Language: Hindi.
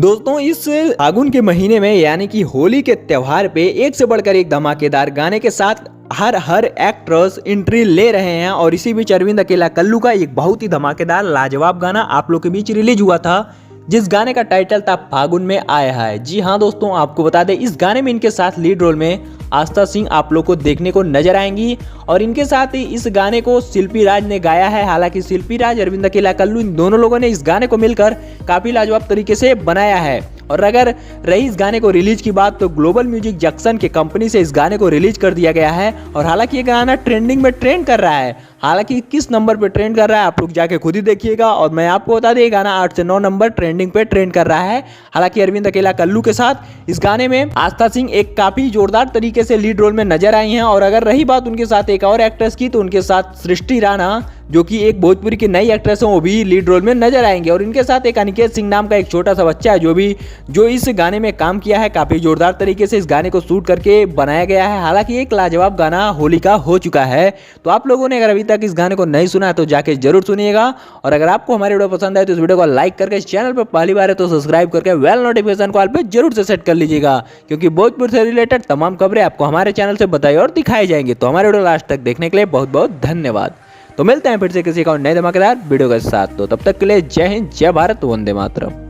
दोस्तों इस फागुन के महीने में यानी कि होली के त्योहार पे एक से बढ़कर एक धमाकेदार गाने के साथ हर एक्ट्रेस एंट्री ले रहे हैं। और इसी बीच अरविंद अकेला कल्लू का एक बहुत ही धमाकेदार लाजवाब गाना आप लोग के बीच रिलीज हुआ था, जिस गाने का टाइटल था फागुन में आया है। जी हाँ दोस्तों, आपको बता दें इस गाने में इनके साथ लीड रोल में आस्था सिंह आप लोग को देखने को नजर आएंगी और इनके साथ ही इस गाने को शिल्पी राज ने गाया है। हालांकि शिल्पी राज, अरविंद अकेला कल्लू, इन दोनों लोगों ने इस गाने को मिलकर काफी लाजवाब तरीके से बनाया है। और अगर रही इस गाने को रिलीज की बात, तो ग्लोबल म्यूजिक जंक्शन के कंपनी से इस गाने को रिलीज कर दिया गया है। और हालांकि ये गाना ट्रेंडिंग में ट्रेंड कर रहा है। हालांकि किस नंबर पे ट्रेंड कर रहा है आप लोग जाके खुद ही देखिएगा। और मैं आपको बता दें ये गाना 8 से 9 नंबर ट्रेंडिंग पे ट्रेंड कर रहा है। हालांकि अरविंद अकेला कल्लू के साथ इस गाने में आस्था सिंह एक काफी जोरदार तरीके से लीड रोल में नजर आई हैं। और अगर रही बात उनके साथ एक और एक्ट्रेस की, तो उनके साथ सृष्टि राणा, जो कि एक भोजपुरी की नई एक्ट्रेस है, वो भी लीड रोल में नजर आएंगे। और इनके साथ एक अनिकेत सिंह नाम का एक छोटा सा बच्चा है जो इस गाने में काम किया है। काफी जोरदार तरीके से इस गाने को शूट करके बनाया गया है। हालांकि एक लाजवाब गाना होली का हो चुका है। तो आप लोगों ने अगर अभी तक इस गाने को नहीं सुना है तो जाके जरूर सुनिएगा। और अगर आपको हमारी वीडियो पसंद आए तो इस वीडियो को लाइक करके, इस चैनल पर पहली बार है तो सब्सक्राइब करके बेल नोटिफिकेशन कॉल पे जरूर से सेट कर लीजिएगा, क्योंकि भोजपुर से रिलेटेड तमाम खबरें आपको हमारे चैनल से बताई और दिखाई जाएंगी। तो हमारे वीडियो लास्ट तक देखने के लिए बहुत बहुत धन्यवाद। तो मिलते हैं फिर से किसी का नए धमाकेदार वीडियो के साथ। तो तब तक के लिए जय हिंद, जय भारत, वंदे मातरम।